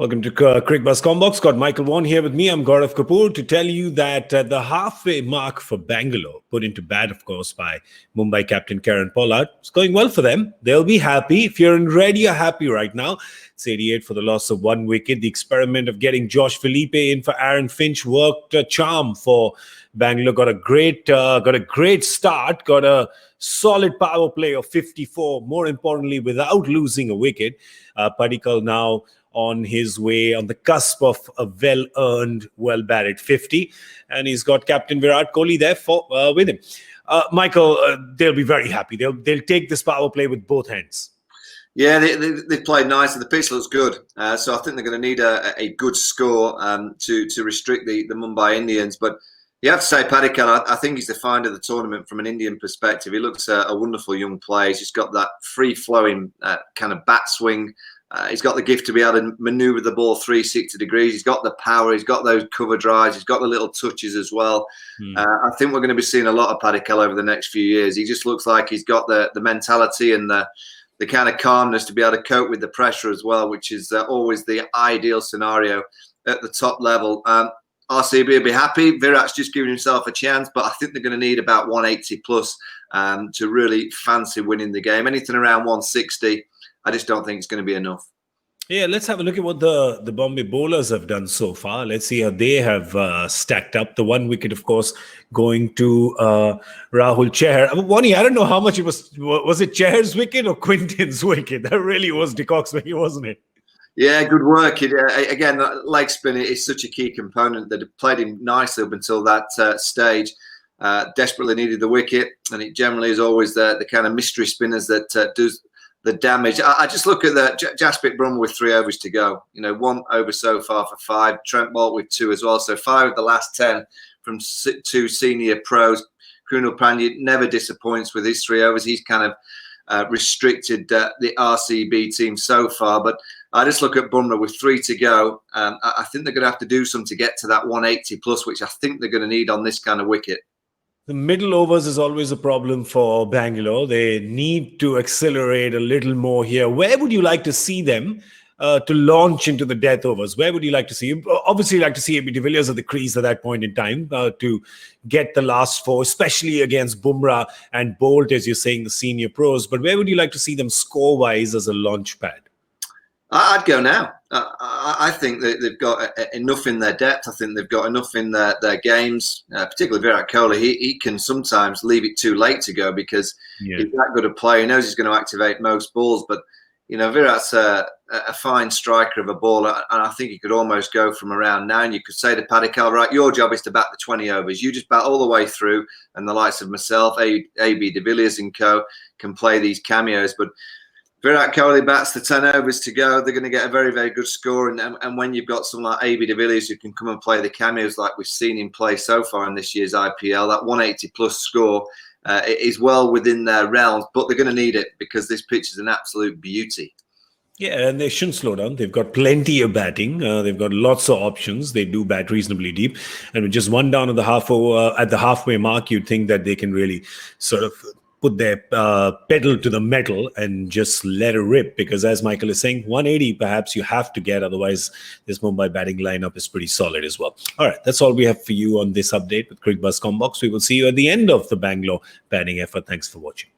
Welcome to Cricbuzz Comm Box. Got Michael Vaughan here with me. I'm Gaurav Kapur to tell you that the halfway mark for Bangalore, put into bat, of course, by Mumbai captain Kieron Pollard, is going well for them. They'll be happy. If you're in red, you're happy right now. It's 88 for the loss of one wicket. The experiment of getting Josh Philippe in for Aaron Finch worked a charm for Bangalore. Got a great start. Got a solid power play of 54. More importantly, without losing a wicket. Padikkal now on his way, on the cusp of a well-earned, well-batted 50. And he's got Captain Virat Kohli there with him. Michael, they'll be very happy. They'll take this power play with both hands. Yeah, they've played nice and the pitch looks good. So I think they're going to need a good score to restrict the Mumbai Indians. But you have to say, Padikkal, I think he's the find of the tournament from an Indian perspective. He looks a wonderful young player. He's just got that free-flowing kind of bat swing. He's got the gift to be able to manoeuvre the ball 360 degrees. He's got the power. He's got those cover drives. He's got the little touches as well. I think we're going to be seeing a lot of Padikkal over the next few years. He just looks like he's got the mentality and the kind of calmness to be able to cope with the pressure as well, which is always the ideal scenario at the top level. RCB will be happy. Virat's just giving himself a chance, but I think they're going to need about 180 plus to really fancy winning the game. Anything around 160, I just don't think it's going to be enough. Yeah, let's have a look at what the Bombay bowlers have done so far. Let's see how they have stacked up. The one wicket, of course, going to Rahul Chahar. Wani, I don't know how much it was. Was it Chahar's wicket or Quinton's wicket? That really was De Kock's wicket, wasn't it? Yeah, good work. Again, leg spin is such a key component that played him nicely up until that stage. Desperately needed the wicket, and it generally is always the kind of mystery spinners that does the damage. I just look at Jasprit Bumrah with 3 overs to go. 1 over so far for 5. Trent Boult with 2 as well. So 5 of the last 10 from 2 senior pros. Krunal Pandya never disappoints with his 3 overs. He's kind of restricted the RCB team so far. But I just look at Bumrah with 3 to go. I think they're going to have to do something to get to that 180 plus, which I think they're going to need on this kind of wicket. The middle overs is always a problem for Bangalore. They need to accelerate a little more here. Where would you like to see them to launch into the death overs? Where would you like to see? Obviously, you'd like to see AB de Villiers at the crease at that point in time to get the last 4, especially against Bumrah and Boult, as you're saying, the senior pros. But where would you like to see them score-wise as a launch pad? I'd go now. I think that they've got enough in their depth. I think they've got enough in their games, particularly Virat Kohli. He can sometimes leave it too late to go because he's that good a player. He knows he's going to activate most balls. But, Virat's a fine striker of a ball. And I think he could almost go from around 9. You could say to Padikkal, right, your job is to bat the 20 overs. You just bat all the way through. And the likes of myself, AB de Villiers and co can play these cameos. But Virat Kohli bats the 10 overs to go. They're going to get a very, very good score. And when you've got someone like AB de Villiers who can come and play the cameos like we've seen him play so far in this year's IPL, that 180 plus score is well within their realms. But they're going to need it because this pitch is an absolute beauty. Yeah, and they shouldn't slow down. They've got plenty of batting. They've got lots of options. They do bat reasonably deep. And with just 1 down at the halfway mark, you'd think that they can really sort of put their pedal to the metal and just let it rip, because as Michael is saying, 180 perhaps you have to get, otherwise this Mumbai batting lineup is pretty solid as well. All right, that's all we have for you on this update with Cricbuzz Comm Box. We will see you at the end of the Bangalore batting effort. Thanks for watching.